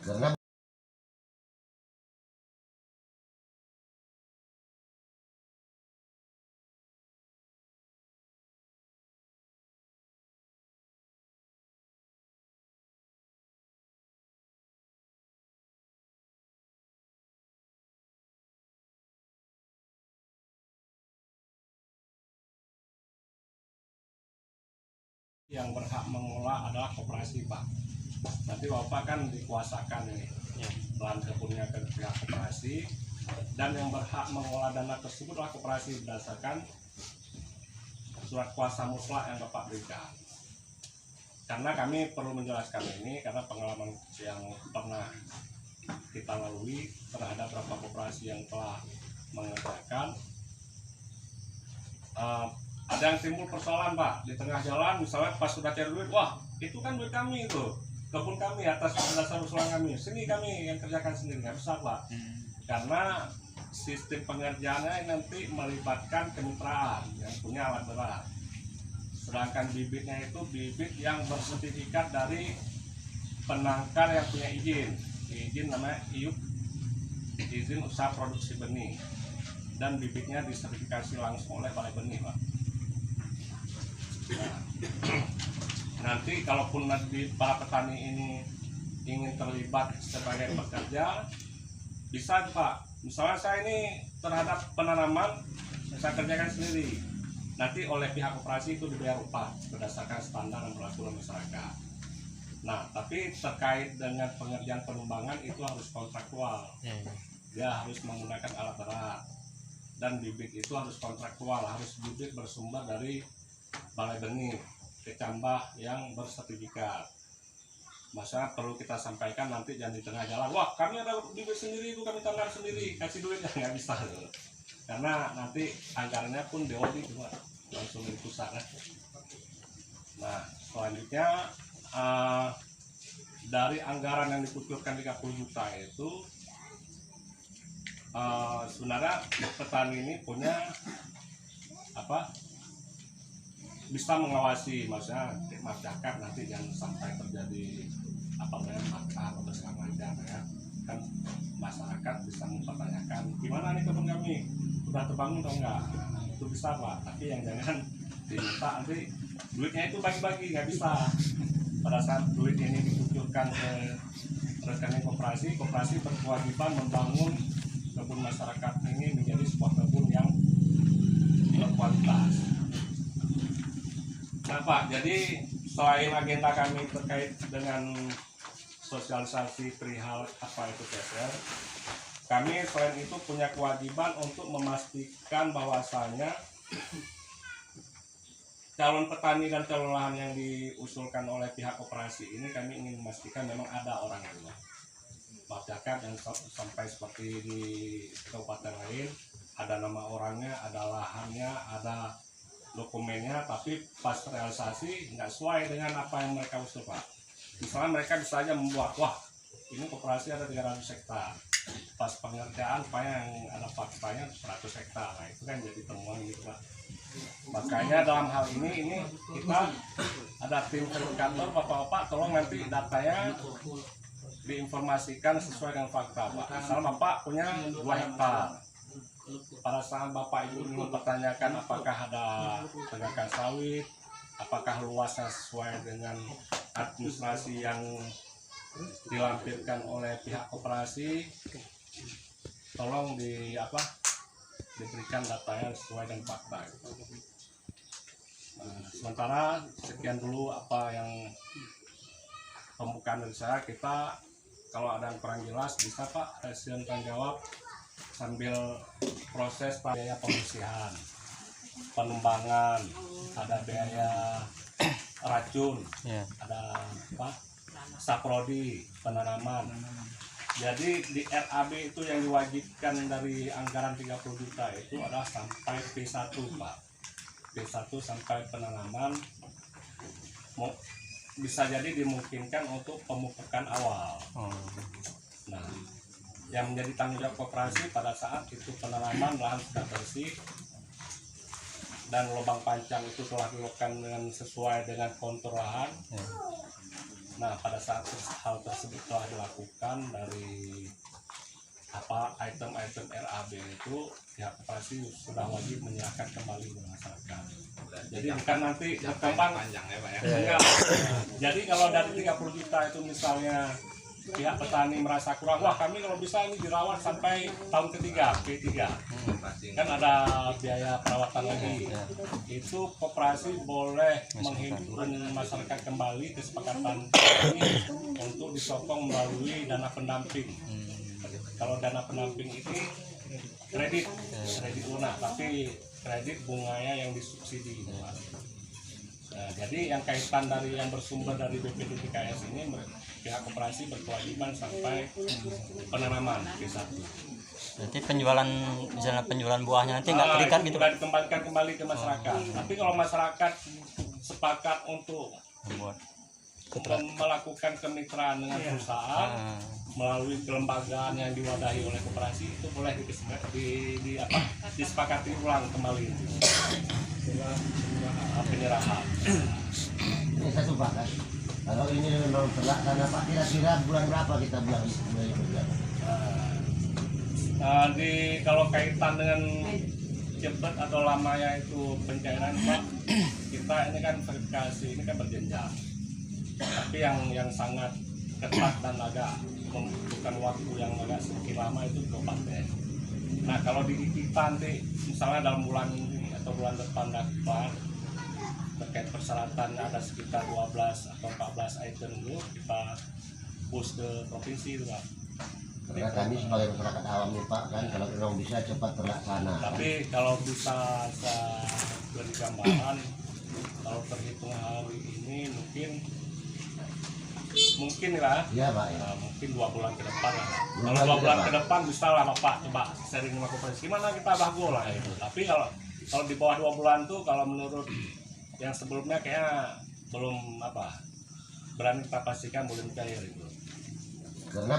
Karena yang berhak mengelola adalah koperasi, Pak. Nanti Bapak kan dikuasakan ini lahan kebunnya ke pihak koperasi, dan yang berhak mengelola dana tersebut adalah koperasi berdasarkan surat kuasa mutlak yang Bapak berikan. Karena kami perlu menjelaskan ini karena pengalaman yang pernah kita lalui terhadap beberapa koperasi yang telah mengerjakan, ada yang timbul persoalan, Pak, di tengah jalan misalnya pas sudah cari duit, wah itu kan duit kami itu, kebun kami atas dasar usulan kami, sini kami yang kerjakan sendiri, nggak bisa, Pak. Karena sistem pengerjaannya nanti melibatkan kemitraan yang punya alat berat, sedangkan bibitnya itu bibit yang bersertifikat dari penangkar yang punya izin namanya IUP, izin usaha produksi benih, dan bibitnya disertifikasi langsung oleh Balai Benih, Pak. Nah, nanti kalaupun nanti para petani ini ingin terlibat sebagai pekerja, bisa, Pak. Misalnya saya ini terhadap penanaman saya kerjakan sendiri, nanti oleh pihak koperasi itu dibayar upah berdasarkan standar yang berlaku di masyarakat. Nah, tapi terkait dengan pengerjaan penumbangan itu harus kontraktual. Dia harus menggunakan alat berat, dan bibit itu harus kontraktual, harus bibit bersumber dari Balai Benih, kecambah yang bersertifikat. Masa perlu kita sampaikan nanti jangan di tengah jalan, wah kami ada bibit sendiri, itu kami tanam sendiri, kasih duit, nggak bisa. Karena nanti anggarannya pun DOD cuma langsung di pusat. Nah, selanjutnya dari anggaran yang dikucurkan 30 juta itu, sebenarnya petani ini punya bisa mengawasi, maksudnya masyarakat nanti jangan sampai terjadi makar atau segala macam ya. Kan masyarakat bisa mempertanyakan gimana nih kebun kami udah terbangun atau enggak, itu bisa, Pak. Tapi yang jangan diminta nanti duitnya itu bagi-bagi, nggak bisa. Pada saat duit ini dikucurkan ke rekening koperasi berkewajiban membangun kebun masyarakat ini menjadi sebuah kebun yang berkualitas. Nah, Pak, jadi selain agenda kami terkait dengan sosialisasi perihal apa itu PCR, kami selain itu punya kewajiban untuk memastikan bahwasanya calon petani dan calon lahan yang diusulkan oleh pihak koperasi ini, kami ingin memastikan memang ada orangnya. Masyarakat yang sampai seperti di kabupaten lain, ada nama orangnya, ada lahannya, ada dokumennya, tapi pas realisasi nggak sesuai dengan apa yang mereka usul, Pak. Misalnya mereka bisa aja membuat, wah ini koperasi ada 300 hektar, pas pengerjaan Pak yang ada faktanya 100 hektar, nah itu kan jadi temuan gitu, Pak. Makanya dalam hal ini kita ada tim verifikator, Bapak-bapak tolong nanti datanya diinformasikan sesuai dengan fakta, Pak. Misalnya Bapak punya 2 hektar, pada saat Bapak Ibu mempertanyakan apakah ada tegakan sawit, apakah luasnya sesuai dengan administrasi yang dilampirkan oleh pihak koperasi, tolong diberikan datanya sesuai dengan fakta. Nah, sementara sekian dulu apa yang pembukaan dari saya. Kita kalau ada yang kurang jelas bisa, Pak, presiden tanggung jawab sambil proses biaya pembersihan, penumbangan, ada biaya racun, ada saprodi, penanaman. Jadi di RAB itu yang diwajibkan dari anggaran 30 juta itu adalah sampai P1, Pak. P1 sampai penanaman, bisa jadi dimungkinkan untuk pemupukan awal. Nah, yang menjadi tanggung jawab koperasi pada saat itu penanaman lahan sudah bersih dan lubang pancang itu telah dilakukan dengan sesuai dengan kontur lahan, Nah, pada saat hal tersebut telah dilakukan dari item-item RAB itu, pihak koperasi sudah wajib menyerahkan kembali ke masyarakat. Jadi bukan nanti berkembang panjang ya Pak ya. enggak. Jadi kalau dari 30 juta itu misalnya pihak petani merasa kurang, wah kami kalau bisa ini dirawat sampai tahun ketiga, P3. Kan ada biaya perawatan lagi. Itu koperasi boleh menghimpun masyarakat kembali kesepakatan ini untuk disokong melalui dana pendamping. Kalau dana pendamping ini kredit lunak, tapi kredit bunganya yang disubsidi. Nah, jadi yang kaitan dari yang bersumber dari BPDTKS ini, pihak koperasi berkewajiban sampai penanaman P1. Berarti misalnya penjualan buahnya nanti nggak terikat gitu? Sudah dikembalikan kembali ke masyarakat. Tapi kalau masyarakat sepakat untuk melakukan kemitraan dengan perusahaan melalui kelembagaan yang diwadahi oleh koperasi, itu boleh disepakati ulang kembali penyerahan. Ini satu Pak kan. Kalau ini memang terlaksana Pak, kira-kira bulan berapa kita mulai berjalan? Kalau kaitan dengan cepat atau lamanya itu pencairan Pak, kita ini kan verifikasi ini kan berjenjang. Tapi yang sangat ketat dan agak membutuhkan waktu yang agak sedikit lama itu kabupaten. Nah, kalau di kita nanti misalnya dalam bulan ini atau bulan depan dapat terkait persyaratan ada sekitar 12 atau 14 item dulu kita push ke provinsi itu Pak. Karena kami sebagai masyarakat awam nih Pak kan, kalau memang bisa cepat terlaksana. Tapi kalau bisa saya beri gambaran, kalau terhitung hari ini mungkin lah Iya Pak ya. mungkin 2 bulan ke depan lah. Kalau 2 bulan ke depan bisa lah Bapak coba sharing sama koperasi gimana kita bagus lah itu. Tapi kalau di bawah 2 bulan tuh kalau menurut yang sebelumnya kayaknya belum berani kita pastikan belum cair itu. Karena